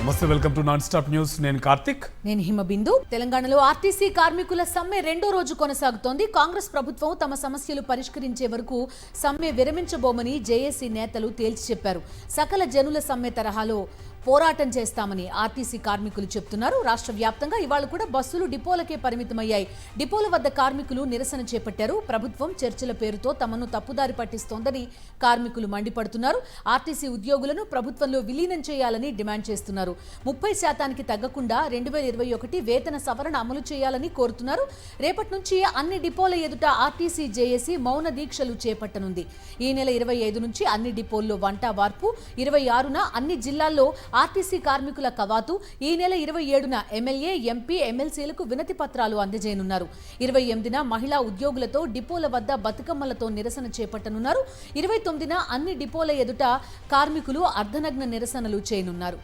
నమస్తే, welcome to non stop news. నేను కార్తిక్. నేను హిమబిందు. తెలంగాణలో ఆర్టీసీ కార్మికుల సమ్మె రెండో రోజు కొనసాగుతోంది. కాంగ్రెస్ ప్రభుత్వం తమ సమస్యలు పరిష్కరించే వరకు సమ్మె విరమించబోమని జేఏసీ నేతలు తేల్చి చెప్పారు. సకల జనుల సమ్మె తరహాలో పోరాటం చేస్తామని ఆర్టీసీ కార్మికులు చెప్తున్నారు. రాష్ట్ర వ్యాప్తంగా ఇవాళ కూడా బస్సులు డిపోలకే పరిమితమయ్యాయి. డిపోల వద్ద కార్మికులు నిరసన చేపట్టారు. ప్రభుత్వం చర్చల పేరుతో తమను తప్పుదారి పట్టిస్తోందని కార్మికులు మండిపడుతున్నారు. ఆర్టీసీ ఉద్యోగులను ప్రభుత్వంలో విలీనం చేయాలని డిమాండ్ చేస్తున్నారు. 30% తగ్గకుండా 2021 వేతన సవరణ అమలు చేయాలని కోరుతున్నారు. రేపటి నుంచి అన్ని డిపోల ఎదుట ఆర్టీసీ జేఏసీ మౌన దీక్షలు చేపట్టనుంది. ఈ నెల 25 నుంచి అన్ని డిపోల్లో వంట వార్పు, 26న అన్ని జిల్లాల్లో ఆర్టీసీ కార్మికుల కవాతు, ఈ నెల 27న ఎమ్మెల్యే, ఎంపీ, ఎమ్మెల్సీలకు వినతి పత్రాలు అందజేయనున్నారు. 28న మహిళా ఉద్యోగులతో డిపోల వద్ద బతుకమ్మలతో నిరసన చేపట్టనున్నారు. 29న అన్ని డిపోల ఎదుట కార్మికులు అర్ధనగ్న నిరసనలు చేయనున్నారు.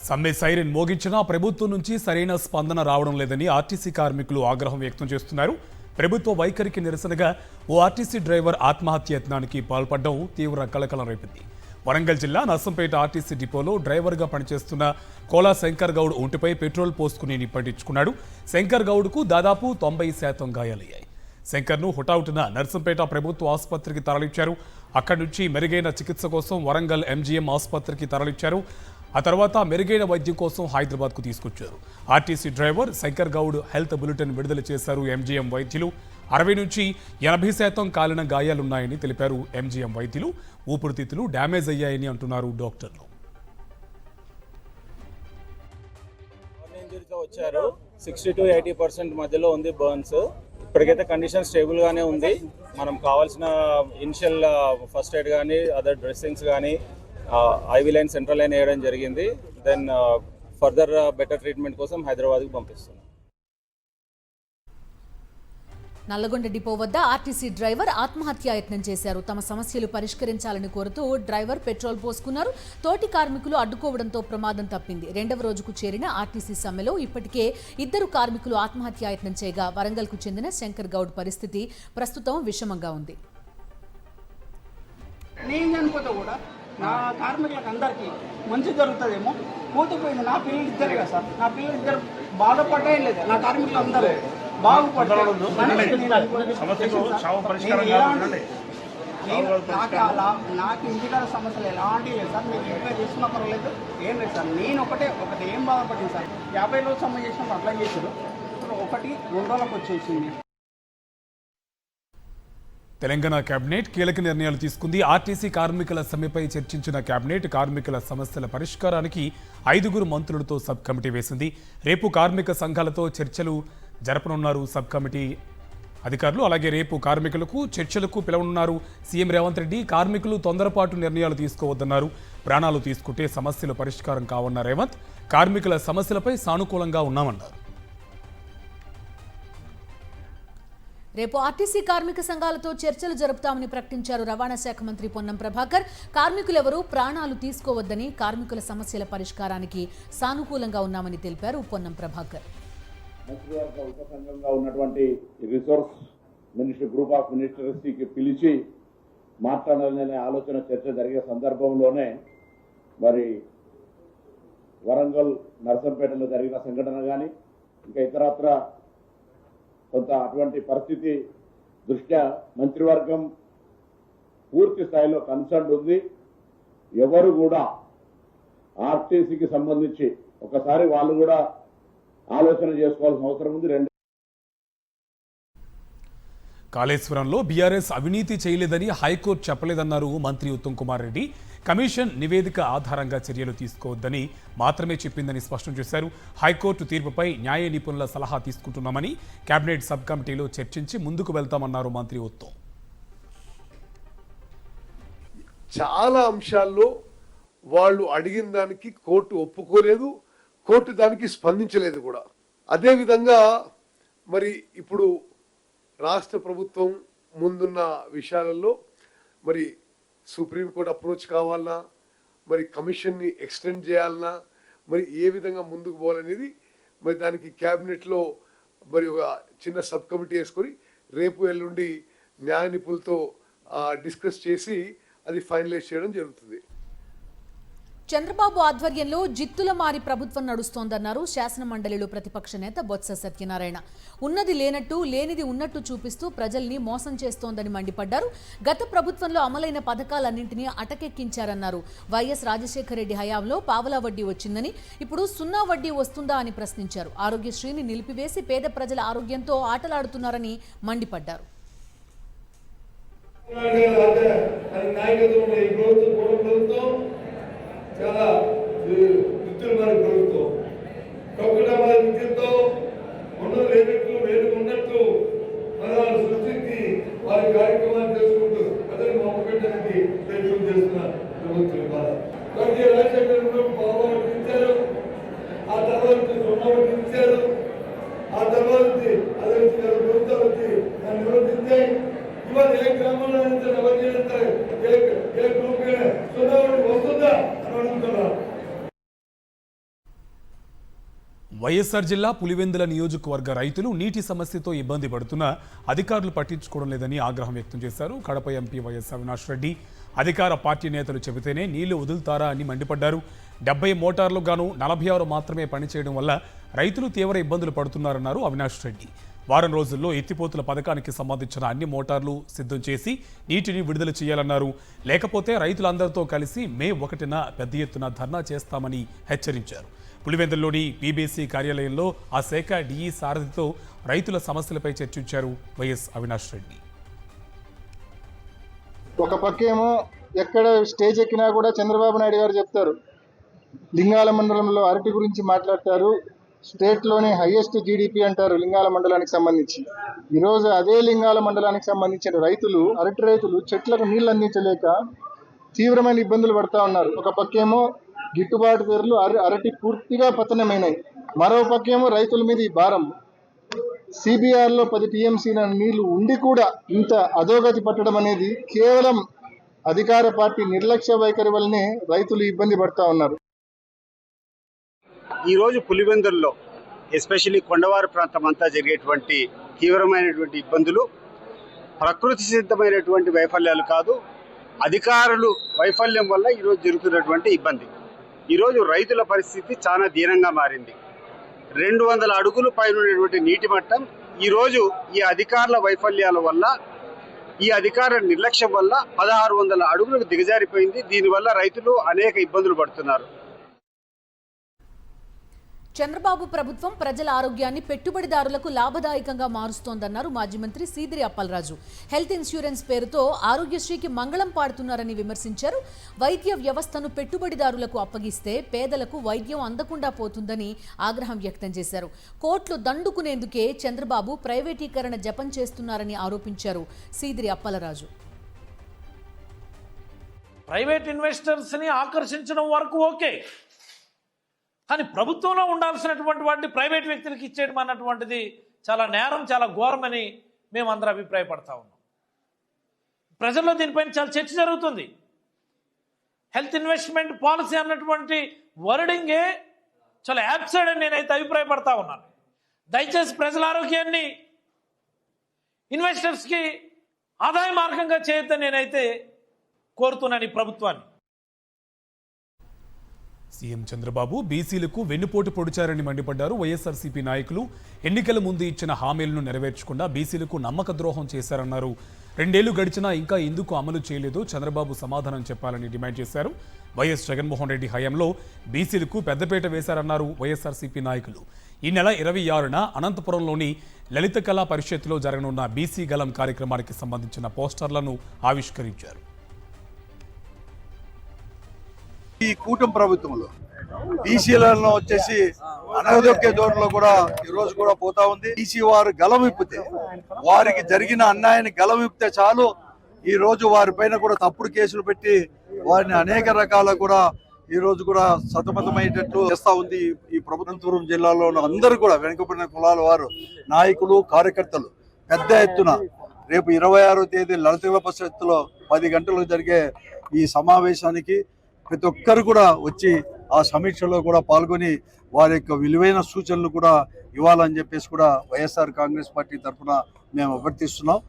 సమ్మె సైరన్ మోగించినా ప్రభుత్వం నుంచి సరైన స్పందన రావడం లేదని ఆర్టీసీ కార్మికులు ఆగ్రహం వ్యక్తం చేస్తున్నారు. ప్రభుత్వ వైఖరికి నిరసనగా ఓ ఆర్టీసీ డ్రైవర్ ఆత్మహత్య యత్నానికి పాల్పడడం తీవ్ర కలకలం రేపింది. వరంగల్ జిల్లా నర్సంపేట ఆర్టీసీ డిపోలో డ్రైవర్గా పనిచేస్తున్న కోలా శంకర్ గౌడ్ ఒంటిపై పెట్రోల్ పోసుకుని నిప్పటించుకున్నాడు. శంకర్ గౌడ్కు దాదాపు 90% గాయాలయ్యాయి. శంకర్ను హుటాహుటిన నర్సంపేట ప్రభుత్వ ఆసుపత్రికి తరలించారు. అక్కడి నుంచి మెరుగైన చికిత్స కోసం వరంగల్ ఎంజీఎం ఆసుపత్రికి తరలించారు. ఆ తర్వాత మెరుగైన వైద్యం కోసం హైదరాబాద్కు తీసుకొచ్చారు. RTC driver Shankar Goud health bulletin విడుదల చేశారు ఎంజీఎం వైద్యులు. 60 నుంచి 80% కాలిన గాయాలున్నాయని తెలిపారు ఎంజీఎం వైద్యులు. ఊపిరితిత్తులు డ్యామేజ్ అయ్యాయని అంటున్నారు డాక్టర్లు. వచ్చారు 60 to 80% మధ్యలో ఉంది బర్న్స్. ఇప్పటికైతే కండిషన్ స్టేబుల్ గానే ఉంది. మనం కావాల్సిన ఇనిషియల్ ఫస్ట్ ఎయిడ్ కానీ అదర్ డ్రెస్సింగ్స్ కానీ ఐవీ లైన్, సెంట్రల్ లైన్ వేయడం జరిగింది. దెన్ ఫర్దర్ బెటర్ ట్రీట్మెంట్ కోసం హైదరాబాద్కి పంపిస్తున్నాం. నల్లగొండ డిపో వద్ద ఆర్టీసీ డ్రైవర్ ఆత్మహత్యాయత్నం చేశారు. తమ సమస్యలు పరిష్కరించాలని కోరుతూ డ్రైవర్ పెట్రోల్ పోసుకున్నారు. తోటి కార్మికులు అడ్డుకోవడంతో ప్రమాదం తప్పింది. రెండవ రోజుకు చేరిన ఆర్టీసీ సమ్మెలో ఇప్పటికే 2 కార్మికులు ఆత్మహత్యాయత్నం చేయగా వరంగల్కు చెందిన శంకర్ గౌడ్ పరిస్థితి ప్రస్తుతం విషమంగా ఉంది. నా కార్మికులకు అందరికీ మంచి జరుగుతుందేమో కూతుపోయింది. నా పిల్లలు ఇద్దరే కదా సార్, నా పిల్లలు ఇద్దరు బాధపడే లేదు. నా కార్మికులు అందరూ బాగుపడ్డారు. నాకు ఇంటికాల సమస్యలు ఎలాంటివి లేదు సార్. మీరు ఇంట్లో చేసుకున్న పర్వాలేదు, ఏం లేదు సార్. నేను ఒకటి ఏం బాధపడింది సార్. 50 రోజులు సమ్మె చేసినప్పుడు అట్లా చేశారు. 1-2 రోజులకు వచ్చేసింది. తెలంగాణ కేబినెట్ కీలక నిర్ణయాలు తీసుకుంది. ఆర్టీసీ కార్మికుల సమ్మెపై చర్చించిన కేబినెట్ కార్మికుల సమస్యల పరిష్కారానికి 5 మంత్రులతో సబ్ కమిటీ వేసింది. రేపు కార్మిక సంఘాలతో చర్చలు జరపనున్నారు సబ్ కమిటీ అధికారులు. అలాగే రేపు కార్మికులకు చర్చలకు పిలవనున్నారు సీఎం రేవంత్ రెడ్డి. కార్మికులు తొందరపాటు నిర్ణయాలు తీసుకోవద్దన్నారు. ప్రాణాలు తీసుకుంటే సమస్యలు పరిష్కారం కావన్న రేవంత్ కార్మికుల సమస్యలపై సానుకూలంగా ఉన్నామన్నారు. రేపు ఆర్టీసీ కార్మిక సంఘాలతో చర్చలు జరుపుతామని ప్రకటించారు రవాణా శాఖ మంత్రి పొన్నం ప్రభాకర్. కార్మికులెవరూ ప్రాణాలు తీసుకోవద్దని, కార్మికుల సమస్యల పరిష్కారానికి సానుకూలంగా ఉన్నామని తెలిపారు పొన్నం ప్రభాకర్. మంత్రివర్గ ఉపసంఘంగా ఉన్నటువంటి రిసోర్స్ మినిస్టర్ గ్రూప్ ఆఫ్ మినిస్టర్స్కి పిలిచి మాట్లాడాలనే ఆలోచన చర్చ జరిగే సందర్భంలోనే మరి వరంగల్, నర్సంపేటలో జరిగిన సంఘటన కానీ ఇంకా ఇతరత్ర కొంత అటువంటి పరిస్థితి దృష్ట్యా మంత్రివర్గం పూర్తి స్థాయిలో కన్సర్న్ ఉంది. ఎవరు కూడా ఆర్టీసీకి సంబంధించి ఒకసారి వాళ్ళు కూడా ఆలోచన చేసుకోవాల్సిన అవసరం ఉంది. కాళేశ్వరంలో బీఆర్ఎస్ అవినీతి చేయలేదని హైకోర్టు చెప్పలేదన్నారు మంత్రి ఉత్తమ్ కుమార్ రెడ్డి. కమిషన్ నివేదిక ఆధారంగా చర్యలు తీసుకోవద్దని మాత్రమే చెప్పిందని స్పష్టం చేశారు. హైకోర్టు తీర్పుపై న్యాయ నిపుణుల సలహా తీసుకుంటున్నామని కేబినెట్ సబ్ కమిటీలో చర్చించి ముందుకు వెళ్తామన్నారు మంత్రి ఉత్తమ్. చాలా అంశాల్లో వాళ్ళు అడిగిన దానికి కోర్టు ఒప్పుకోలేదు, కోర్టు దానికి స్పందించలేదు కూడా. అదేవిధంగా మరి ఇప్పుడు రాష్ట్ర ప్రభుత్వం ముందున్న విషయాలలో మరి సుప్రీంకోర్టు అప్రోచ్ కావాలన్నా, మరి కమిషన్ని ఎక్స్టెండ్ చేయాలన్నా, మరి ఏ విధంగా ముందుకు పోవాలనేది మరి దానికి క్యాబినెట్లో మరి ఒక చిన్న సబ్ కమిటీ వేసుకొని రేపు ఎల్లుండి న్యాయ నిపుణులతో డిస్కస్ చేసి అది ఫైనలైజ్ చేయడం జరుగుతుంది. చంద్రబాబు ఆధ్వర్యంలో జిత్తుల మారి ప్రభుత్వం నడుస్తోందన్నారు శాసన మండలిలో ప్రతిపక్ష నేత బొత్స సత్యనారాయణ. ఉన్నది లేనట్టు లేనిది ఉన్నట్టు చూపిస్తూ ప్రజల్ని మోసం చేస్తోందని మండిపడ్డారు. గత ప్రభుత్వంలో అమలైన పథకాలన్నింటినీ అటకెక్కించారన్నారు. వైఎస్ రాజశేఖర రెడ్డి హయాంలో పావలా వడ్డీ వచ్చిందని ఇప్పుడు సున్నా వడ్డీ వస్తుందా అని ప్రశ్నించారు. ఆరోగ్యశ్రీని నిలిపివేసి పేద ప్రజల ఆరోగ్యంతో ఆటలాడుతున్నారని మండిపడ్డారు. చాలా వృత్తులు మరి ప్రభుత్వం కక్కుటమాల విద్యతో ఉన్నది లేనట్టు లేదు ఉన్నట్టు పదాలు సృష్టించి వారి కార్యక్రమాలు చేసుకుంటూ ప్రజలు మొక్కపెట్టడానికి ప్రయత్నం చేస్తున్న ప్రభుత్వం ప్రతి రాజశేఖర బాబు ఇచ్చారు, ఆ తర్వాత సున్నామని ఇచ్చారు, ఆ తర్వాత అది వచ్చి ప్రభుత్వాలు వచ్చి దాన్ని నిరోధించాయి. ఇవాళ ఏ గ్రామంలో ఎవరు ఏ గ్రూప్ సున్నామని వస్తుందా అని అడుగుతున్నారు. వైఎస్ఆర్ జిల్లా పులివెందుల నియోజకవర్గ రైతులు నీటి సమస్యతో ఇబ్బంది పడుతున్నా అధికారులు పట్టించుకోవడం లేదని ఆగ్రహం వ్యక్తం చేశారు. కడప ఎంపీ వైఎస్ అవినాష్ రెడ్డి అధికార పార్టీ నేతలు చెబితేనే నీళ్లు వదులుతారా అని మండిపడ్డారు. 70 మోటార్లు గాను 46 మాత్రమే పనిచేయడం వల్ల రైతులు తీవ్ర ఇబ్బందులు పడుతున్నారన్నారు అవినాష్ రెడ్డి. వారం రోజుల్లో ఎత్తిపోతుల పథకానికి సంబంధించిన అన్ని మోటార్లు సిద్ధం చేసి నీటిని విడుదల చేయాలన్నారు. లేకపోతే రైతులందరితో కలిసి మే 1న పెద్ద ఎత్తున ధర్నా చేస్తామని హెచ్చరించారు. పులివెందుల్లోని పీబీసీ కార్యాలయంలో ఆ శాఖ డిఈ సారథితో రైతుల సమస్యలపై చర్చించారు వైఎస్ అవినాష్ రెడ్డి. ఒక పక్కేమో ఎక్కడ స్టేజ్ ఎక్కినా కూడా చంద్రబాబు నాయుడు గారు చెప్తారు, లింగాల మండలంలో అరటి గురించి మాట్లాడతారు, స్టేట్లోనే హైయెస్ట్ జీడిపి అంటారు లింగాల మండలానికి సంబంధించి. ఈరోజు అదే లింగాల మండలానికి సంబంధించిన రైతులు, అరటి రైతులు చెట్లకు నీళ్లు అందించలేక తీవ్రమైన ఇబ్బందులు పడతా ఉన్నారు. ఒక పక్కేమో గిట్టుబాటు ధరలు అరటి పూర్తిగా పతనమైనాయి, మరో పక్కేమో రైతుల మీద ఈ భారం. సిబిఆర్లో 10 టీఎంసీల నీళ్లు ఉండి కూడా ఇంత అధోగతి పట్టడం అనేది కేవలం అధికార పార్టీ నిర్లక్ష్య వైఖరి వల్లనే రైతులు ఇబ్బంది పడతా ఉన్నారు. ఈరోజు పులివెందుల్లో ఎస్పెషల్లీ కొండవారు ప్రాంతం అంతా జరిగేటువంటి తీవ్రమైనటువంటి ఇబ్బందులు ప్రకృతి సిద్ధమైనటువంటి వైఫల్యాలు కాదు, అధికారులు వైఫల్యం వల్ల ఈరోజు జరుగుతున్నటువంటి ఇబ్బంది. ఈరోజు రైతుల పరిస్థితి చాలా దీనంగా మారింది. 200 అడుగులు పైన ఉన్నటువంటి నీటి మట్టం ఈరోజు ఈ అధికారుల వైఫల్యాల వల్ల, ఈ అధికార నిర్లక్ష్యం వల్ల 1600 అడుగులకు దిగజారిపోయింది. దీనివల్ల రైతులు అనేక ఇబ్బందులు పడుతున్నారు. చంద్రబాబు ప్రభుత్వం ప్రజల ఆరోగ్యాన్ని పెట్టుబడిదారులకు లాభదాయకంగా మారుస్తోందన్నారు మాజీ మంత్రి సీదిరి అప్పలరాజు. హెల్త్ ఇన్సూరెన్స్ పేరుతో ఆరోగ్యశ్రీకి మంగళం పాడుతున్నారని విమర్శించారు. వైద్య వ్యవస్థను పెట్టుబడిదారులకు అప్పగిస్తే పేదలకు వైద్యం అందకుండా పోతుందని ఆగ్రహం వ్యక్తం చేశారు. కోట్లు దండుకునేందుకే చంద్రబాబు ప్రైవేటీకరణ జపం చేస్తున్నారని ఆరోపించారు సీదిరి అప్పలరాజు. ప్రైవేట్ ఇన్వెస్టర్స్ని ఆకర్షించడం వరకు ఓకే, కానీ ప్రభుత్వంలో ఉండాల్సినటువంటి వాటిని ప్రైవేట్ వ్యక్తులకు ఇచ్చేయడం అన్నటువంటిది చాలా నేరం, చాలా ఘోరమని మేమందరం అభిప్రాయపడతా ఉన్నాం. ప్రజల్లో దీనిపైన చాలా చర్చ జరుగుతుంది. హెల్త్ ఇన్వెస్ట్మెంట్ పాలసీ అన్నటువంటి వర్డింగే చాలా యాబ్సర్డ్ అని నేనైతే అభిప్రాయపడతా ఉన్నాను. దయచేసి ప్రజల ఆరోగ్యాన్ని ఇన్వెస్టర్స్కి ఆదాయ మార్గంగా చేయొద్దని నేనైతే కోరుతున్నాను ఈ ప్రభుత్వాన్ని. సీఎం చంద్రబాబు బీసీలకు వెన్నుపోటు పొడిచారని మండిపడ్డారు. వైఎస్ఆర్సీపీ నాయకులు ఎన్నికల ముందు ఇచ్చిన హామీలను నెరవేర్చకుండా బీసీలకు నమ్మక ద్రోహం చేశారన్నారు. 2 ఏళ్లు గడిచినా ఇంకా ఎందుకు అమలు చేయలేదో చంద్రబాబు సమాధానం చెప్పాలని డిమాండ్ చేశారు. వైఎస్ జగన్మోహన్ రెడ్డి హయాంలో బీసీలకు పెద్దపీట వేశారన్నారు వైఎస్ఆర్సీపీ నాయకులు. ఈ నెల 26న అనంతపురంలోని లలిత కళా పరిషత్తులో జరగనున్న బీసీ గలం కార్యక్రమానికి సంబంధించిన పోస్టర్లను ఆవిష్కరించారు. ఈ కూటమి ప్రభుత్వంలో బీసీలలో వచ్చేసి అనగదొక్కే ధోరణిలో కూడా ఈ రోజు కూడా పోతా ఉంది. బీసీ వారు గలమిప్పితే, వారికి జరిగిన అన్యాయాన్ని గలమిప్పితే చాలు ఈ రోజు వారిపైన కూడా తప్పుడు కేసులు పెట్టి వారిని అనేక రకాల కూడా ఈ రోజు కూడా సతమతమయ్యేటట్లు చేస్తా ఉంది ఈ ప్రభుత్వం. జిల్లాలో అందరూ కూడా వెనుకబడిన కులాల వారు, నాయకులు, కార్యకర్తలు పెద్ద ఎత్తున రేపు 26వ తేదీ లలిత పరిషత్తులో 10 గంటలకు జరిగే ఈ సమావేశానికి ప్రతి ఒక్కరు కూడా వచ్చి ఆ సమీక్షలో కూడా పాల్గొని వారి యొక్క విలువైన సూచనలు కూడా ఇవ్వాలని చెప్పేసి కూడా వైఎస్ఆర్ కాంగ్రెస్ పార్టీ తరఫున మేము అభ్యర్థిస్తున్నాం.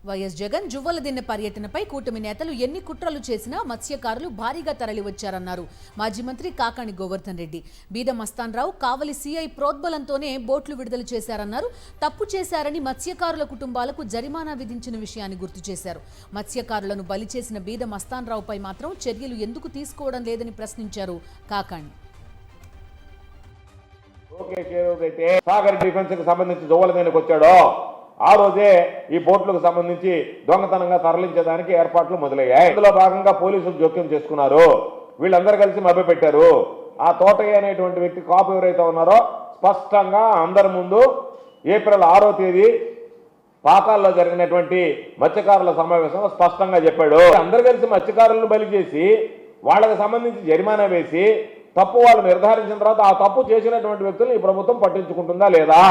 వైఎస్ జగన్ జువ్వలదిన్నె పర్యటనపై కూటమి నేతలు ఎన్ని కుట్రలు చేసినా మత్స్యకారులు భారీగా తరలివచ్చారన్నారు మాజీ మంత్రి కాకాణి గోవర్ధన్ రెడ్డి. బీద మస్తాన్రావు కావలి సీఐ ప్రోద్బలంతోనే బోట్లు విడుదల చేశారన్నారు. తప్పు చేశారని మత్స్యకారుల కుటుంబాలకు జరిమానా విధించిన విషయాన్ని గుర్తు చేశారు. మత్స్యకారులను బలి చేసిన బీద మస్తాన్రావుపై మాత్రం చర్యలు ఎందుకు తీసుకోవడం లేదని ప్రశ్నించారు కాకాణి. సాగర్ డిఫెన్స్ కి సంబంధించి జువ్వలదిన్నెకి వచ్చాడో ఆ రోజే ఈ బోట్లకు సంబంధించి దొంగతనంగా తరలించడానికి ఏర్పాట్లు మొదలయ్యాయి. ఇందులో భాగంగా పోలీసులు జోక్యం చేసుకున్నారు. వీళ్ళందరూ కలిసి మభ్యపెట్టారు. ఆ తోటయ్య అనేటువంటి వ్యక్తి కాపు ఎవరైతే ఉన్నారో స్పష్టంగా అందరి ముందు ఏప్రిల్ 6వ తేదీ పాకాల్లో జరిగినటువంటి మత్స్యకారుల సమావేశంలో స్పష్టంగా చెప్పాడు. అందరు కలిసి మత్స్యకారులను బలి చేసి వాళ్ళకి సంబంధించి జరిమానా వేసి తప్పు వాళ్ళు నిర్ధారించిన తర్వాత ఆ తప్పు చేసినటువంటి వ్యక్తులను ఈ ప్రభుత్వం పట్టించుకుంటుందా లేదా?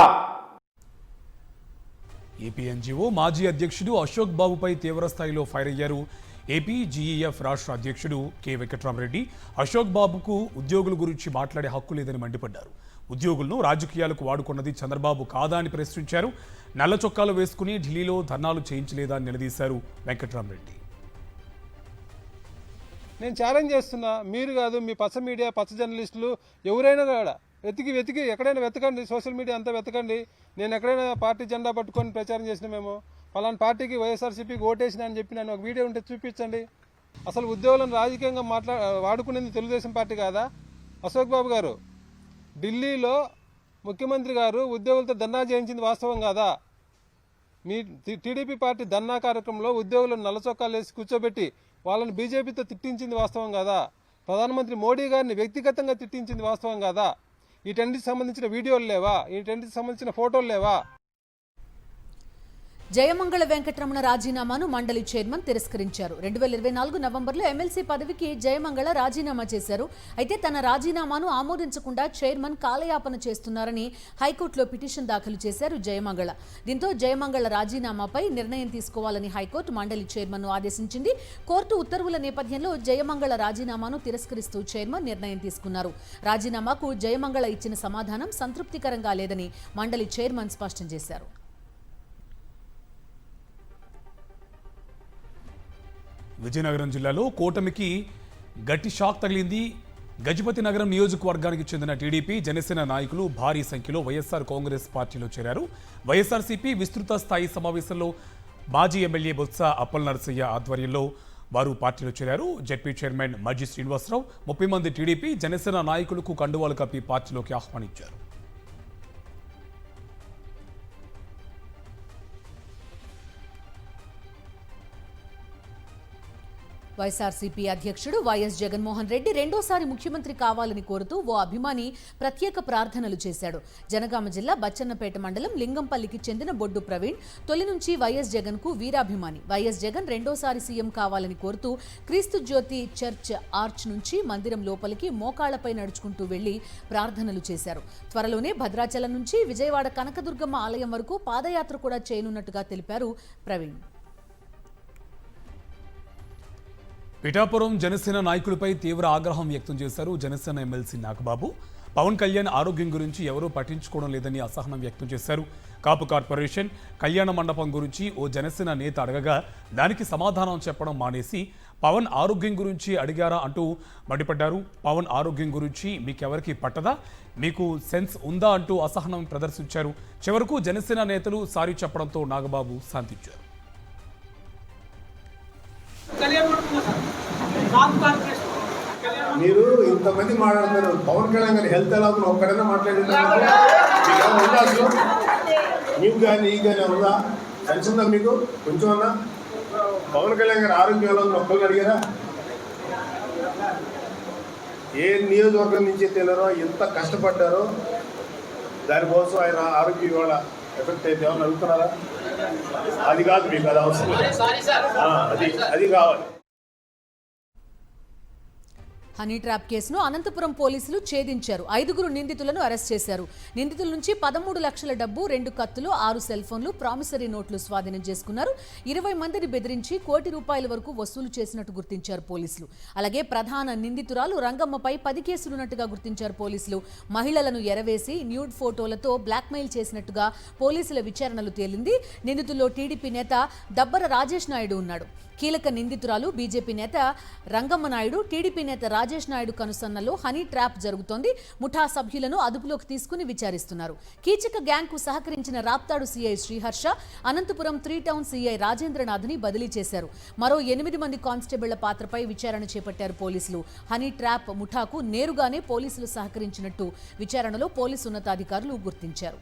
ఏపీ ఎన్జీఓ మాజీ అధ్యక్షుడు అశోక్ బాబుపై తీవ్రస్థాయిలో ఫైర్ అయ్యారు. ఏపీ జీఈఎఫ్ రాష్ట్ర అధ్యక్షుడు కె వెంకట్రామరెడ్డి అశోక్ బాబుకు ఉద్యోగుల గురించి మాట్లాడే హక్కు లేదని మండిపడ్డారు. ఉద్యోగులను రాజకీయాలకు వాడుకున్నది చంద్రబాబు కాదా అని ప్రశ్నించారు. నల్ల చొక్కాలు వేసుకుని ఢిల్లీలో ధర్నాలు చేయించలేదా అని నిలదీశారు వెంకట్రామరెడ్డి. నేను ఛాలెంజ్ చేస్తున్నా, మీరు కాదు మీ పచ్చ మీడియా పచ్చ జర్నలిస్టులు ఎవరైనా కూడా వెతికి ఎక్కడైనా వెతకండి, సోషల్ మీడియా అంతా వెతకండి. నేను ఎక్కడైనా పార్టీ జెండా పట్టుకొని ప్రచారం చేసిన మేము పలానా పార్టీకి వైఎస్ఆర్సీపీకి ఓటేసిన అని చెప్పి నన్ను ఒక వీడియో ఉంటే చూపించండి. అసలు ఉద్యోగులను రాజకీయంగా వాడుకునేది తెలుగుదేశం పార్టీ కాదా? అశోక్ బాబు గారు ఢిల్లీలో ముఖ్యమంత్రి గారు ఉద్యోగులతో ధర్నా చేయించింది వాస్తవం కాదా? మీ టీడీపీ పార్టీ ధర్నా కార్యక్రమంలో ఉద్యోగులను నల్లచొక్కాలు వేసి కూర్చోబెట్టి వాళ్ళని బీజేపీతో తిట్టించింది వాస్తవం కాదా? ప్రధానమంత్రి మోడీ గారిని వ్యక్తిగతంగా తిట్టించింది వాస్తవం కాదా? వీటన్నిటికి సంబంధించిన వీడియోలు లేవా? వీటన్నిటికి సంబంధించిన ఫోటోలు లేవా? జయమంగళ వెంకటరమణ రాజీనామాను మండలి చైర్మన్ తిరస్కరించారు. 2024 నవంబర్లో ఎమ్మెల్సీ పదవికి జయమంగళ రాజీనామా చేశారు. అయితే తన రాజీనామాను ఆమోదించకుండా చైర్మన్ కాలయాపన చేస్తున్నారని హైకోర్టులో పిటిషన్ దాఖలు చేశారు జయమంగళ. దీంతో జయమంగళ రాజీనామాపై నిర్ణయం తీసుకోవాలని హైకోర్టు మండలి చైర్మన్ను ఆదేశించింది. కోర్టు ఉత్తర్వుల నేపథ్యంలో జయమంగళ రాజీనామాను తిరస్కరిస్తూ చైర్మన్ నిర్ణయం తీసుకున్నారు. రాజీనామాకు జయమంగళ ఇచ్చిన సమాధానం సంతృప్తికరంగా లేదని మండలి చైర్మన్ స్పష్టం చేశారు. విజయనగరం జిల్లాలో కూటమికి గట్టి షాక్ తగిలింది. గజపతి నగరం నియోజకవర్గానికి చెందిన టీడీపీ జనసేన నాయకులు భారీ సంఖ్యలో వైఎస్ఆర్ కాంగ్రెస్ పార్టీలో చేరారు. వైఎస్ఆర్సీపీ విస్తృత స్థాయి సమావేశంలో మాజీ ఎమ్మెల్యే బొత్స అప్పలనరసయ్య ఆధ్వర్యంలో వారు పార్టీలో చేరారు. జెడ్పీ చైర్మన్ మజ్జి శ్రీనివాసరావు 30 మంది టీడీపీ జనసేన నాయకులకు కండువాలు కప్పి పార్టీలోకి ఆహ్వానించారు. వైఎస్ఆర్సీపీ అధ్యక్షుడు వైఎస్ జగన్మోహన్ రెడ్డి రెండోసారి ముఖ్యమంత్రి కావాలని కోరుతూ ఓ అభిమాని ప్రత్యేక ప్రార్థనలు చేశాడు. జనగామ జిల్లా బచ్చన్నపేట మండలం లింగంపల్లికి చెందిన బొడ్డు ప్రవీణ్ తొలి నుంచి వైఎస్ జగన్ కు వీరాభిమాని. వైఎస్ జగన్ రెండోసారి సీఎం కావాలని కోరుతూ క్రీస్తు జ్యోతి చర్చ్ ఆర్చ్ నుంచి మందిరం లోపలికి మోకాళ్లపై నడుచుకుంటూ వెళ్లి ప్రార్థనలు చేశారు. త్వరలోనే భద్రాచలం నుంచి విజయవాడ కనకదుర్గమ్మ ఆలయం వరకు పాదయాత్ర కూడా చేయనున్నట్టుగా తెలిపారు ప్రవీణ్. పిఠాపురం జనసేన నాయకులపై తీవ్ర ఆగ్రహం వ్యక్తం చేశారు జనసేన ఎమ్మెల్సీ నాగబాబు. పవన్ కళ్యాణ్ ఆరోగ్యం గురించి ఎవరూ పట్టించుకోవడం లేదని అసహనం వ్యక్తం చేశారు. కాపు కార్పొరేషన్ కళ్యాణ మండపం గురించి ఓ జనసేన నేత అడగగా దానికి సమాధానం చెప్పడం మానేసి పవన్ ఆరోగ్యం గురించి అడిగారా అంటూ మండిపడ్డారు. పవన్ ఆరోగ్యం గురించి మీకెవరికి పట్టదా, మీకు సెన్స్ ఉందా అంటూ అసహనం ప్రదర్శించారు. చివరకు జనసేన నేతలు సారీ చెప్పడంతో నాగబాబు శాంతించారు. మీరు ఇంతమంది మాట్లాడుతున్నారు, పవన్ కళ్యాణ్ గారి హెల్త్ ఎలా ఉందో ఒక్కడైనా మాట్లాడినారు? మీకు కానీ నీకు కానీ ఉందా? సెన్స్ ఉందా మీకు కొంచెం అన్నా? పవన్ కళ్యాణ్ గారి ఆరోగ్యం ఎలా ఉందో ఒక్కరిని అడిగారా? ఏ నియోజకవర్గం నుంచి తెలియరో ఎంత కష్టపడ్డారో దానికోసం ఆయన ఆరోగ్యం ఇవాళ ఎఫెక్ట్ అయితే ఏమన్నా అడుగుతున్నారా? అది కాదు మీకు అది అవసరం, అది కావాలి. హనీ ట్రాప్ కేసును అనంతపురం పోలీసులు ఛేదించారు. 5 నిందితులను అరెస్ట్ చేశారు. నిందితుల నుంచి 13 లక్షల డబ్బు, 2 కత్తులు, 6 సెల్ ఫోన్లు, ప్రామిసరీ నోట్లు స్వాధీనం చేసుకున్నారు. 20 మందిని బెదిరించి ₹1 కోటి వరకు వసూలు చేసినట్టు గుర్తించారు పోలీసులు. అలాగే ప్రధాన నిందితురాలు రంగమ్మపై 10 కేసులున్నట్టుగా గుర్తించారు పోలీసులు. మహిళలను ఎరవేసి న్యూడ్ ఫోటోలతో బ్లాక్మెయిల్ చేసినట్టుగా పోలీసుల విచారణలు తేలింది. నిందితుల్లో టీడీపీ నేత దబ్బర రాజేష్ నాయుడు ఉన్నాడు. కీలక నిందితురాలు బీజేపీ నేత రంగమ్మ నాయుడు, టీడీపీ నేత రాజేష్ నాయుడు కనుసన్నల్లో హనీ ట్రాప్ జరుగుతోంది. ముఠా సభ్యులను అదుపులోకి తీసుకుని విచారిస్తున్నారు. కీచక గ్యాంగ్ కు సహకరించిన Raptadu CI Sriharsha, Anantapuram 3 town CI రాజేంద్రనాథ్ని బదిలీ చేశారు. మరో 8 మంది కానిస్టేబుళ్ల పాత్రపై విచారణ చేపట్టారు పోలీసులు. హనీ ట్రాప్ ముఠాకు నేరుగానే పోలీసులు సహకరించినట్టు విచారణలో పోలీసు ఉన్నతాధికారులు గుర్తించారు.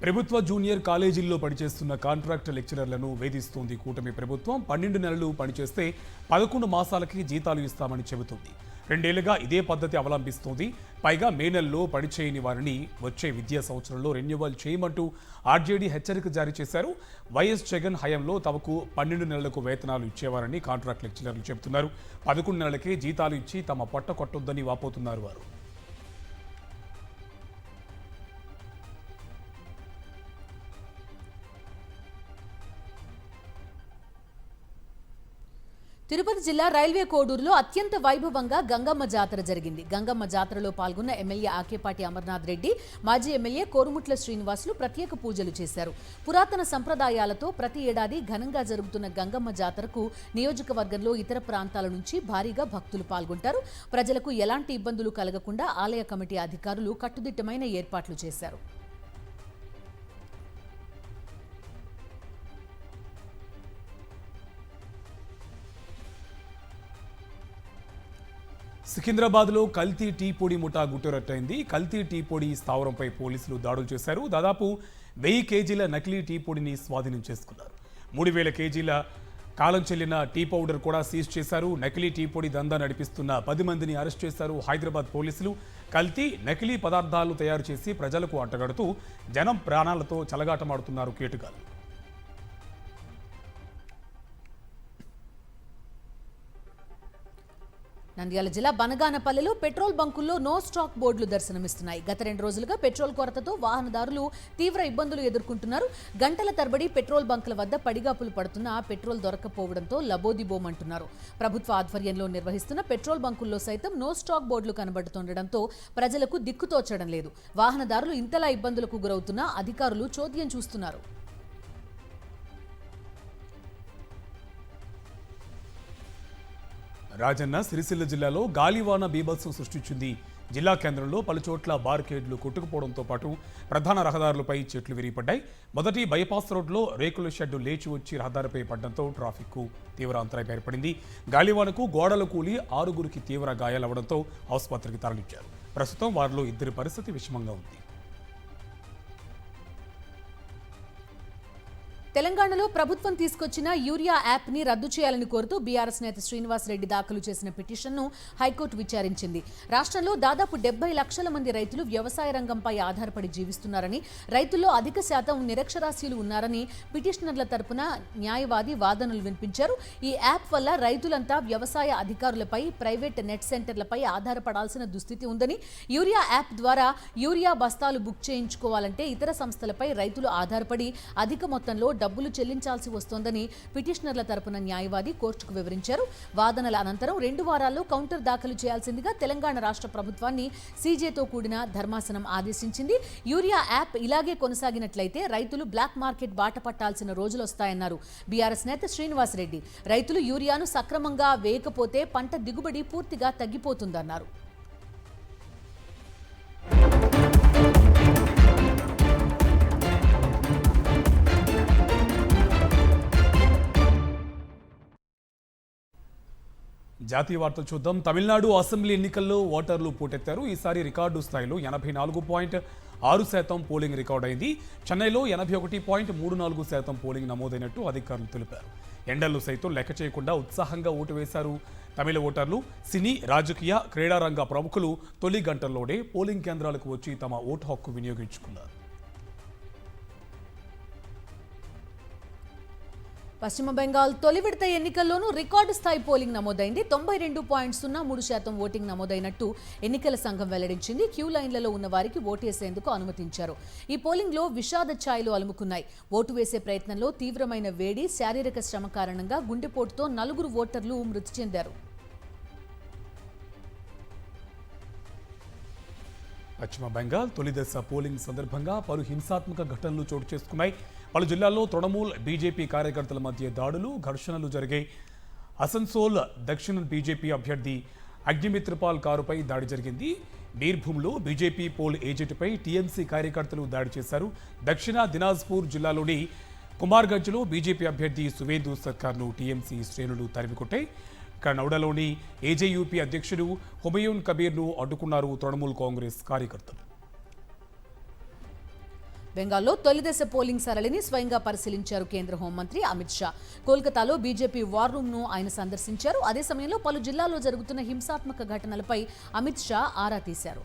ప్రభుత్వ జూనియర్ కాలేజీల్లో పనిచేస్తున్న కాంట్రాక్ట్ లెక్చరర్లను వేధిస్తోంది కూటమి ప్రభుత్వం. 12 నెలలు పనిచేస్తే 11 మాసాలకి జీతాలు ఇస్తామని చెబుతుంది. 2 ఏళ్లుగా ఇదే పద్ధతి అవలంబిస్తోంది. పైగా మే నెలలో పనిచేయని వారిని వచ్చే విద్యా సంవత్సరంలో రెన్యువల్ చేయమంటూ ఆర్జేడీ హెచ్చరిక జారీ చేశారు. వైఎస్ జగన్ హయాంలో తమకు 12 నెలలకు వేతనాలు ఇచ్చేవారని కాంట్రాక్ట్ లెక్చరర్లు చెబుతున్నారు. 11 నెలలకే జీతాలు ఇచ్చి తమ పొట్ట కొట్టొద్దని వాపోతున్నారు వారు. తిరుపతి జిల్లా రైల్వే కోడూరులో అత్యంత వైభవంగా గంగమ్మ జాతర జరిగింది. గంగమ్మ జాతరలో పాల్గొన్న ఎమ్మెల్యే ఆకేపాటి అమర్నాథ్ రెడ్డి, మాజీ ఎమ్మెల్యే కోరుముట్ల శ్రీనివాసులు ప్రత్యేక పూజలు చేశారు. పురాతన సంప్రదాయాలతో ప్రతి ఏడాది ఘనంగా జరుగుతున్న గంగమ్మ జాతరకు నియోజకవర్గంలో ఇతర ప్రాంతాల నుంచి భారీగా భక్తులు పాల్గొంటారు. ప్రజలకు ఎలాంటి ఇబ్బందులు కలగకుండా ఆలయ కమిటీ అధికారులు కట్టుదిట్టమైన ఏర్పాట్లు చేశారు. సికింద్రాబాద్లో కల్తీ టీ పొడి ముఠా గుట్టురట్టయింది. కల్తీ టీ పొడి స్థావరంపై పోలీసులు దాడులు చేశారు. దాదాపు 1000 కేజీల నకిలీ టీ పొడిని స్వాధీనం చేసుకున్నారు. 3000 కేజీల కాలం చెల్లిన టీ పౌడర్ కూడా సీజ్ చేశారు. నకిలీ టీ పొడి దందా నడిపిస్తున్న 10 మందిని అరెస్ట్ చేశారు హైదరాబాద్ పోలీసులు. కల్తీ నకిలీ పదార్థాలు తయారు చేసి ప్రజలకు అంటగడుతూ జనం ప్రాణాలతో చెలగాటమాడుతున్నారు కేటుగాలు. నంద్యాల జిల్లా బనగానపల్లెలో పెట్రోల్ బంకుల్లో నో స్టాక్ బోర్డులు దర్శనమిస్తున్నాయి. గత 2 రోజులుగా పెట్రోల్ కొరతతో వాహనదారులు తీవ్ర ఇబ్బందులు ఎదుర్కొంటున్నారు. గంటల తరబడి పెట్రోల్ బంకుల వద్ద పడిగాపులు పడుతున్నా పెట్రోల్ దొరకపోవడంతో లబోదిబోమంటున్నారు. ప్రభుత్వ ఆధ్వర్యంలో నిర్వహిస్తున్న పెట్రోల్ బంకుల్లో సైతం నో స్టాక్ బోర్డులు కనబడుతుండటంతో ప్రజలకు దిక్కుతోచడం లేదు. వాహనదారులు ఇంతలా ఇబ్బందులకు గురవుతున్నా అధికారులు చోద్యం చూస్తున్నారు. రాజన్న సిరిసిల్ల జిల్లాలో గాలివాన బీభత్సం సృష్టించింది. జిల్లా కేంద్రంలో పలుచోట్ల బార్కేడ్లు కొట్టుకుపోవడంతో పాటు ప్రధాన రహదారులపై చెట్లు విరిగిపడ్డాయి. మొదటి బైపాస్ రోడ్లో రేకుల షెడ్డు లేచి వచ్చి రహదారిపై పడడంతో ట్రాఫిక్కు తీవ్ర అంతరాయం ఏర్పడింది. గాలివానకు గోడలు కూలి 6గురికి తీవ్ర గాయాలవడంతో ఆసుపత్రికి తరలించారు. ప్రస్తుతం వారిలో 2 పరిస్థితి విషమంగా ఉంది. తెలంగాణలో ప్రభుత్వం తీసుకొచ్చిన యూరియా యాప్ని రద్దు చేయాలని కోరుతూ బీఆర్ఎస్ నేత శ్రీనివాస్ రెడ్డి దాఖలు చేసిన పిటిషన్ను హైకోర్టు విచారించింది. రాష్ట్రంలో దాదాపు 70 లక్షల మంది రైతులు వ్యవసాయ రంగంపై ఆధారపడి జీవిస్తున్నారని, రైతుల్లో అధిక శాతం నిరక్షరాస్యులు ఉన్నారని పిటిషనర్ల తరపున న్యాయవాది వాదనలు వినిపించారు. ఈ యాప్ వల్ల రైతులంతా వ్యవసాయ అధికారులపై, ప్రైవేట్ నెట్ సెంటర్లపై ఆధారపడాల్సిన దుస్థితి ఉందని, యూరియా యాప్ ద్వారా యూరియా బస్తాలు బుక్ చేయించుకోవాలంటే ఇతర సంస్థలపై రైతులు ఆధారపడి అధిక మొత్తంలో డబ్బులు చెల్లించాల్సి వస్తోందని పిటిషనర్ల తరపున న్యాయవాది కోర్టుకు వివరించారు. వాదనల అనంతరం 2 వారాల్లో కౌంటర్ దాఖలు చేయాల్సిందిగా తెలంగాణ రాష్ట్ర ప్రభుత్వాన్ని సీజేతో కూడిన ధర్మాసనం ఆదేశించింది. యూరియా యాప్ ఇలాగే కొనసాగినట్లయితే రైతులు బ్లాక్ మార్కెట్ బాట పట్టాల్సిన రోజులొస్తాయన్నారు బీఆర్ఎస్ నేత శ్రీనివాస్ రెడ్డి. రైతులు యూరియాను సక్రమంగా వేయకపోతే పంట దిగుబడి పూర్తిగా తగ్గిపోతుందన్నారు. జాతీయ వార్తలు చూద్దాం. తమిళనాడు అసెంబ్లీ ఎన్నికల్లో ఓటర్లు పోటెత్తారు. ఈసారి రికార్డు స్థాయిలో 84.6% పోలింగ్ రికార్డు అయింది. చెన్నైలో 81.34% పోలింగ్ నమోదైనట్టు అధికారులు తెలిపారు. ఎండలు సైతం లెక్క చేయకుండా ఉత్సాహంగా ఓటు వేశారు తమిళ ఓటర్లు. సినీ, రాజకీయ, క్రీడారంగ ప్రముఖులు తొలి గంటల్లోనే పోలింగ్ కేంద్రాలకు వచ్చి తమ ఓటు హక్కు వినియోగించుకున్నారు. పశ్చిమ బెంగాల్ తొలి విడత ఎన్నికల్లోనూ రికార్డు స్థాయి పోలింగ్ నమోదైంది. 92.03% ఓటింగ్ నమోదైనట్టు ఎన్నికల సంఘం వెల్లడించింది. క్యూ లైన్లలో ఉన్న వారికి ఓటేసేందుకు అనుమతించారు. ఈ పోలింగ్లో విషాద ఛాయలు అలుముకున్నాయి. ఓటు వేసే ప్రయత్నంలో తీవ్రమైన వేడి, శారీరక శ్రమ కారణంగా గుండెపోటుతో 4 ఓటర్లు మృతి చెందారు. పశ్చిమ బెంగాల్ తొలి దశ పోలింగ్ సందర్భంగా పలు హింసాత్మక ఘటనలు చోటు చేసుకున్నాయి. పలు జిల్లాల్లో తృణమూల్ బీజేపీ కార్యకర్తల మధ్య దాడులు, ఘర్షణలు జరిగాయి. అసన్సోల్ దక్షిణ బీజేపీ అభ్యర్థి అగ్నిమిత్రపాల్ కారుపై దాడి జరిగింది. బీర్భూమ్లో బీజేపీ పోల్ ఏజెంట్పై టీఎంసీ కార్యకర్తలు దాడి చేశారు. దక్షిణ దినాజ్పూర్ జిల్లాలోని కుమార్గంజ్లో బీజేపీ అభ్యర్థి సువేందు సర్కార్ను టీఎంసీ శ్రేణులు తరిమికొట్టాయి. నౌడాలోని ఏజేయూపీ అధ్యక్షుడు హుమయూన్ కబీర్ను అడ్డుకున్నారు తృణమూల్ కాంగ్రెస్ కార్యకర్తలు. బెంగాల్లో తొలిదశ పోలింగ్ సరళిని స్వయంగా పరిశీలించారు కేంద్ర హోంమంత్రి అమిత్ షా. కోల్కతాలో బీజేపీ వార్ రూమ్ను ఆయన సందర్శించారు. అదే సమయంలో పలు జిల్లాల్లో జరుగుతున్న హింసాత్మక ఘటనలపై అమిత్ షా ఆరా తీశారు.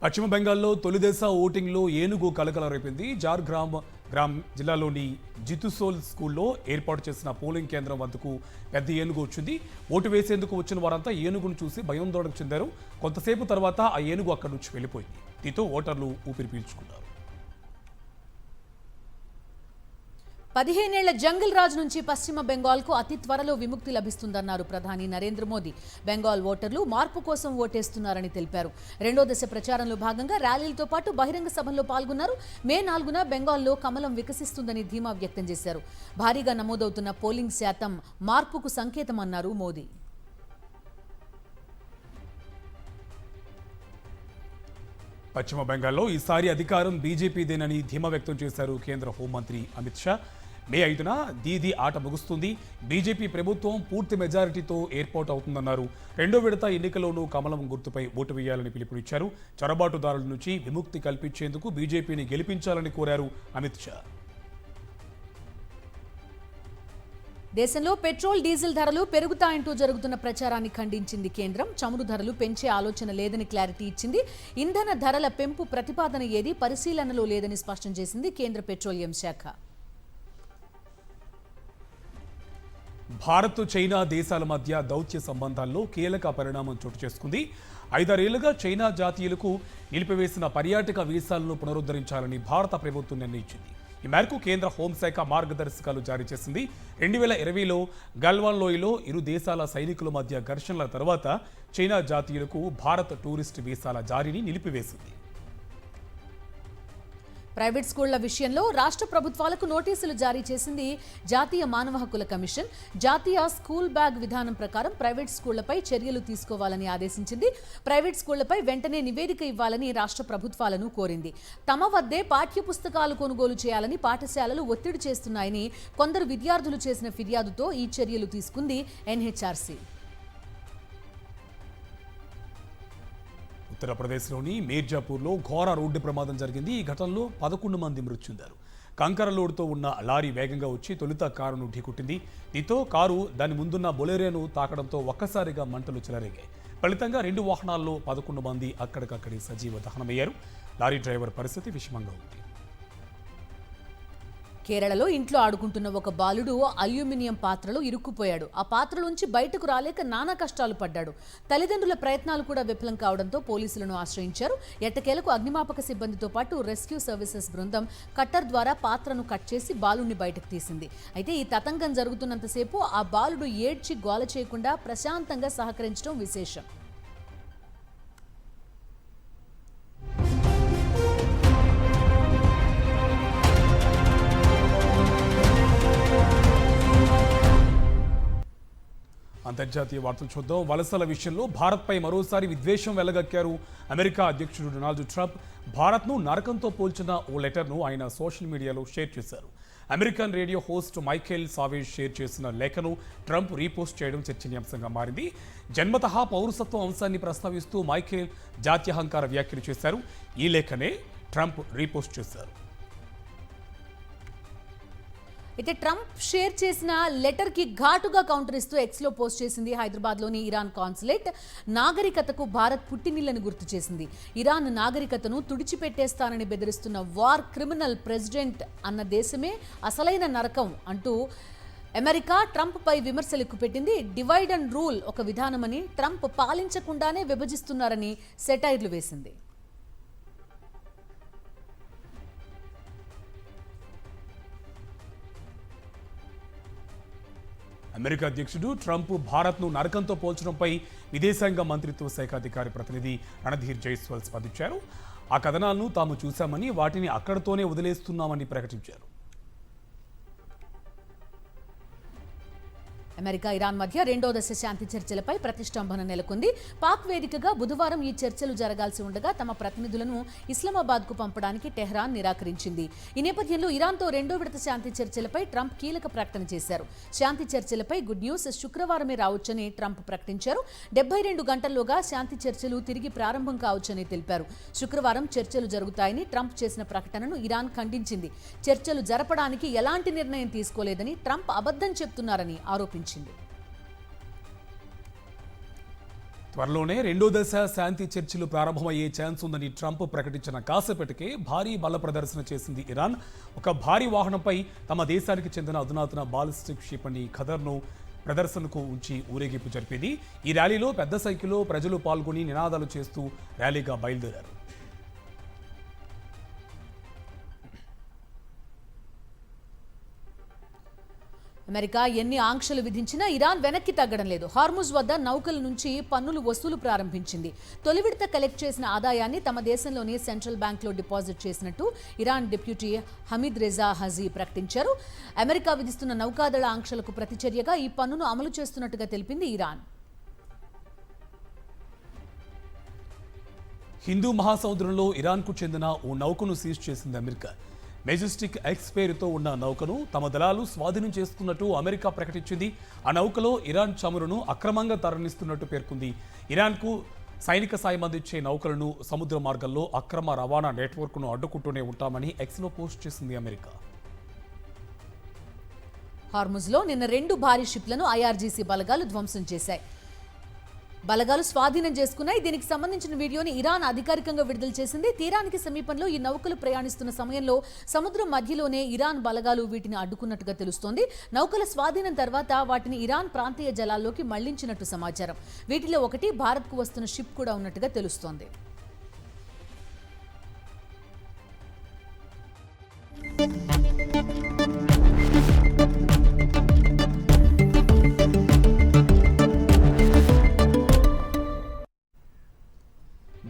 పశ్చిమ బెంగాల్లో తొలిదశ ఓటింగ్లో ఏనుగు కలకల రేపింది. జార్గ్రామ్ జిల్లాలోని జితుసోల్ స్కూల్లో ఏర్పాటు చేసిన పోలింగ్ కేంద్రం వద్దకు పెద్ద ఏనుగు వచ్చింది. ఓటు వేసేందుకు వచ్చిన వారంతా ఏనుగును చూసి భయాందోళనకు చెందారు. కొంతసేపు తర్వాత ఆ ఏనుగు అక్కడి నుంచి వెళ్ళిపోయింది. దీంతో ఓటర్లు ఊపిరి పీల్చుకున్నారు. 15 ఏళ్ల జంగిల్ రాజ్ నుంచి పశ్చిమ బెంగాల్కు అతి త్వరలో విముక్తి లభిస్తుందన్నారు ప్రధాని నరేంద్ర మోదీ. బెంగాల్ ఓటర్లు మార్పు కోసం ఓటేస్తున్నారని తెలిపారు. రెండో దశ ప్రచారంలో భాగంగా ర్యాలీలతో పాటు బహిరంగ సభల్లో పాల్గొన్నారు. మే 4న బెంగాల్లో కమలం వికసిస్తుందని ధీమా వ్యక్తం చేశారు. భారీగా నమోదవుతున్న పోలింగ్ శాతం మార్పుకు సంకేతమన్నారు మోదీ. పశ్చిమ బెంగాల్లో ఈసారి అధికారం బీజేపీదేనని ధీమా వ్యక్తం చేశారు కేంద్ర హోంమంత్రి అమిత్ షా. మే 5న దీదీ ఆట ముగుస్తుంది. బీజేపీ ప్రభుత్వం పూర్తి మెజారిటీతో ఏర్పాటు అవుతుందన్నారు. రెండో విడత ఎన్నికల్లోనూ కమలం గుర్తుపై ఓటు వేయాలని పిలుపునిచ్చారు. చొరబాటుదారుల నుంచి విముక్తి కల్పించేందుకు బీజేపీని గెలిపించాలని కోరారు అమిత్ షా. దేశంలో పెట్రోల్, డీజిల్ ధరలు పెరుగుతాయంటూ జరుగుతున్న ప్రచారాన్ని ఖండించింది కేంద్రం. చమురు ధరలు పెంచే ఆలోచన లేదని క్లారిటీ ఇచ్చింది. ఇంధన ధరల పెంపు ప్రతిపాదన ఏది పరిశీలనలో లేదని స్పష్టం చేసింది కేంద్ర పెట్రోలియం శాఖ. భారత్, చైనా దేశాల మధ్య దౌత్య సంబంధాల్లో కీలక పరిణామం చోటు చేసుకుంది. 5 ఏళ్లుగా చైనా జాతీయులకు నిలిపివేసిన పర్యాటక వీసాలను పునరుద్ధరించాలని భారత ప్రభుత్వం నిర్ణయించింది. ఈ మేరకు కేంద్ర హోంశాఖ మార్గదర్శకాలు జారీ చేసింది. 2020లో గల్వాన్ లోయలో ఇరు దేశాల సైనికుల మధ్య ఘర్షణల తర్వాత చైనా జాతీయులకు భారత్ టూరిస్ట్ వీసాల జారీని నిలిపివేసింది. ప్రైవేట్ స్కూళ్ల విషయంలో రాష్ట్ర ప్రభుత్వాలకు నోటీసులు జారీ చేసింది జాతీయ మానవ హక్కుల కమిషన్. జాతీయ స్కూల్ బ్యాగ్ విధానం ప్రకారం ప్రైవేట్ స్కూళ్లపై చర్యలు తీసుకోవాలని ఆదేశించింది. ప్రైవేట్ స్కూళ్లపై వెంటనే నివేదిక ఇవ్వాలని రాష్ట్ర ప్రభుత్వాలను కోరింది. తమ వద్దే పాఠ్య పుస్తకాలు కొనుగోలు చేయాలని పాఠశాలలు ఒత్తిడి చేస్తున్నాయని కొందరు విద్యార్థులు చేసిన ఫిర్యాదుతో ఈ చర్యలు తీసుకుంది ఎన్హెచ్ఆర్సీ. ఉత్తరప్రదేశ్లోని మీర్జాపూర్లో ఘోర రోడ్డు ప్రమాదం జరిగింది. ఈ ఘటనలో 11 మంది మృతి చెందారు. కంకర లోడుతో ఉన్న లారీ వేగంగా వచ్చి తొలుత కారును ఢీకొట్టింది. దీంతో కారు దాని ముందున్న బొలెరోను తాకడంతో ఒక్కసారిగా మంటలు చెలరేగాయి. ఫలితంగా 2 వాహనాల్లో 11 మంది అక్కడికక్కడి సజీవ దహనమయ్యారు. లారీ డ్రైవర్ పరిస్థితి విషమంగా ఉంది. కేరళలో ఇంట్లో ఆడుకుంటున్న ఒక బాలుడు అల్యూమినియం పాత్రలో ఇరుక్కుపోయాడు. ఆ పాత్రలోంచి బయటకు రాలేక నానా కష్టాలు పడ్డాడు. తల్లిదండ్రుల ప్రయత్నాలు కూడా విఫలం కావడంతో పోలీసులను ఆశ్రయించారు. ఎట్టకేలకు అగ్నిమాపక సిబ్బందితో పాటు రెస్క్యూ సర్వీసెస్ బృందం కట్టర్ ద్వారా పాత్రను కట్ చేసి బాలుడిని బయటకు తీసింది. అయితే ఈ తతంగం జరుగుతున్నంతసేపు ఆ బాలుడు ఏడ్చి గోల చేయకుండా ప్రశాంతంగా సహకరించడం విశేషం. అంతర్జాతీయ వార్తలు చూద్దాం. వలసల విషయంలో భారత్పై మరోసారి విద్వేషం వెళ్లగక్కారు అమెరికా అధ్యక్షుడు డొనాల్డ్ ట్రంప్. భారత్ను నరకంతో పోల్చిన ఓ లెటర్ను ఆయన సోషల్ మీడియాలో షేర్ చేశారు. American radio host Michael Savage share చేసిన లేఖను ట్రంప్ రీపోస్ట్ చేయడం చర్చనీయాంశంగా మారింది. జన్మతః పౌరసత్వం అంశాన్ని ప్రస్తావిస్తూ మైఖేల్ జాత్యహంకార వ్యాఖ్యలు చేశారు. ఈ లేఖనే ట్రంప్ రీపోస్ట్ చేశారు. అయితే ట్రంప్ షేర్ చేసిన లెటర్కి ఘాటుగా కౌంటర్ ఇస్తూ ఎక్స్లో పోస్ట్ చేసింది హైదరాబాద్లోని ఇరాన్ కాన్సులేట్. నాగరికతకు భారత్ పుట్టినిల్లని గుర్తు చేసింది. ఇరాన్ నాగరికతను తుడిచిపెట్టేస్తానని బెదిరిస్తున్న వార్ క్రిమినల్ ప్రెసిడెంట్ అన్న దేశమే అసలైన నరకం అంటూ అమెరికా ట్రంప్పై విమర్శలు ఎక్కుపెట్టింది. డివైడ్ అండ్ రూల్ ఒక విధానమని, ట్రంప్ పాలించకుండానే విభజిస్తున్నారని సెటైర్లు వేసింది. అమెరికా అధ్యక్షుడు ట్రంప్ భారత్ను నరకంతో పోల్చడంపై విదేశాంగ మంత్రిత్వ శాఖ అధికారి ప్రతినిధి రణధీర్ జైస్వాల్ స్పందించారు. ఆ కథనాలను తాము చూశామని, వాటిని అక్కడితోనే వదిలేస్తున్నామని ప్రకటించారు. అమెరికా ఇరాన్ మధ్య రెండో దశ శాంతి చర్చలపై ప్రతిష్టంభన నెలకొంది. పాక్ వేదికగా బుధవారం ఈ చర్చలు జరగాల్సి ఉండగా తమ ప్రతినిధులను ఇస్లామాబాద్కు పంపడానికి టెహ్రాన్ నిరాకరించింది. ఈ నేపథ్యంలో ఇరాన్తో రెండో విడత శాంతి చర్చలపై ట్రంప్ కీలక ప్రకటన చేశారు. శాంతి చర్చలపై గుడ్ న్యూస్, శుక్రవారమే రావచ్చని ట్రంప్ ప్రకటించారు. 72 గంటల్లోగా శాంతి చర్చలు తిరిగి ప్రారంభం కావచ్చని తెలిపారు. శుక్రవారం చర్చలు జరుగుతాయని ట్రంప్ చేసిన ప్రకటనను ఇరాన్ ఖండించింది. చర్చలు జరపడానికి ఎలాంటి నిర్ణయం తీసుకోలేదని, ట్రంప్ అబద్ధం చెప్తున్నారని ఆరోపించారు. త్వరలోనే రెండో దశ శాంతి చర్చలు ప్రారంభమయ్యే ఛాన్స్ ఉందని ట్రంప్ ప్రకటించిన కాసేపటికే భారీ బల ప్రదర్శన చేసింది ఇరాన్. ఒక భారీ వాహనంపై తమ దేశానికి చెందిన అధునాతన బాలిస్టిక్ క్షిపణి ఖదర్ను ప్రదర్శనకు ఉంచి ఊరేగింపు జరిపింది. ఈ ర్యాలీలో పెద్ద సంఖ్యలో ప్రజలు పాల్గొని నినాదాలు చేస్తూ ర్యాలీగా బయలుదేరారు. అమెరికా ఎన్ని ఆంక్షలు విధించినా ఇరాన్ వెనక్కి తగ్గడం లేదు. హార్ముజ్ వద్ద నౌకల నుంచి పన్నులు వసూలు ప్రారంభించింది. తొలి విడత కలెక్ట్ చేసిన ఆదాయాన్ని తమ దేశంలోని సెంట్రల్ బ్యాంక్లో డిపాజిట్ చేసినట్టు Iran deputy Hamid Reza Haji ప్రకటించారు. అమెరికా విధిస్తున్న నౌకాదళ ఆంక్షలకు ప్రతిచర్యగా ఈ పన్నును అమలు చేస్తున్నట్టుగా తెలిపింది ఇరాన్. హిందూ మహాసముద్రంలో ఇరాన్కు చెందిన ఓ నౌకను సీజ్ చేసింది అమెరికా. మెజెస్టిక్ ఎక్స్ పేరుతో ఉన్న నౌకను తమ దళాలు స్వాధీనం చేసుకున్నట్టు అమెరికా ప్రకటించింది. ఆ నౌకలో ఇరాన్ చమురును అక్రమంగా తరలిస్తున్నట్టు పేర్కొంది. ఇరాన్కు సైనిక సాయం అందించే నౌకలను సముద్ర మార్గంలో అక్రమ రవాణా నెట్వర్క్ను అడ్డుకుంటూనే ఉంటామని ఎక్స్లో పోస్ట్ చేసింది అమెరికా. హార్ముజ్లో నిన్న 2 భారీ షిప్లను ఐఆర్జీసీ బలగాలు ధ్వంసం చేశాయి. బలగాలు స్వాధీనం చేసుకున్నాయి. దీనికి సంబంధించిన వీడియోని ఇరాన్ అధికారికంగా విడుదల చేసింది. తీరానికి సమీపంలో ఈ నౌకలు ప్రయాణిస్తున్న సమయంలో సముద్రం మధ్యలోనే ఇరాన్ బలగాలు వీటిని అడ్డుకున్నట్టుగా తెలుస్తోంది. నౌకల స్వాధీనం తర్వాత వాటిని ఇరాన్ ప్రాంతీయ జలాల్లోకి మళ్లించినట్టు సమాచారం. వీటిలో ఒకటి భారత్కు వస్తున్న షిప్ కూడా ఉన్నట్టుగా తెలుస్తోంది.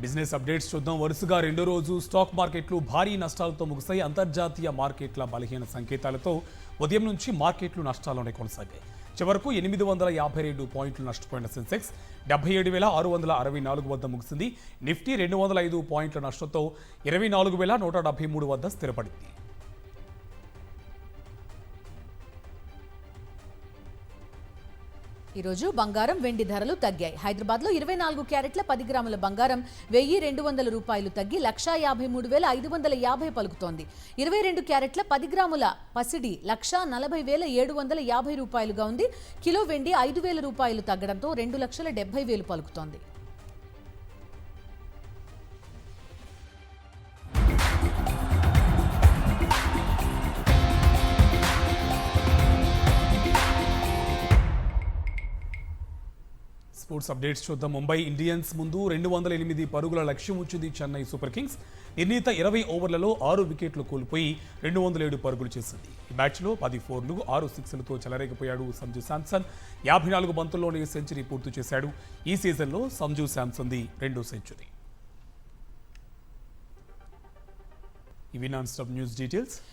బిజినెస్ అప్డేట్స్ చూద్దాం. వరుసగా రెండో రోజు స్టాక్ మార్కెట్లు భారీ నష్టాలతో ముగిశాయి. అంతర్జాతీయ మార్కెట్ల బలహీన సంకేతాలతో ఉదయం నుంచి మార్కెట్లు నష్టాల్లోనే కొనసాగాయి. చివరకు 852 పాయింట్లు నష్టపోయిన సెన్సెక్స్ 77,664 వద్ద ముగిసింది. నిఫ్టీ 205 పాయింట్ల నష్టంతో 24,173 వద్ద స్థిరపడింది. ఈరోజు బంగారం, వెండి ధరలు తగ్గాయి. హైదరాబాద్లో 24 క్యారెట్ల 10 గ్రాముల బంగారం 1,200 రూపాయలు తగ్గి 1,53,550 పలుకుతోంది. 22 క్యారెట్ల 10 గ్రాముల పసిడి 1,40,750 రూపాయలుగా ఉంది. కిలో వెండి 5,000 రూపాయలు తగ్గడంతో 2,70,000 పలుకుతోంది. స్పోర్ట్స్ అప్డేట్స్ చూద్దాం. ముంబై ఇండియన్స్ ముందు 208 పరుగుల లక్ష్యం ఉంచింది చెన్నై సూపర్ కింగ్స్. నిర్ణీత 20 ఓవర్లలో 6 వికెట్లు కోల్పోయి 207 పరుగులు చేసింది. ఈ మ్యాచ్లో 10 4లు 6 6లతో చెలరేగిపోయాడు సంజు శాంసన్. 54 బంతుల్లోనే సెంచరీ పూర్తి చేశాడు. ఈ సీజన్లో సంజు శాంసన్ది 2వ సెంచరీ. ఇవి నాన్ స్టాప్ న్యూస్ డీటెయిల్స్.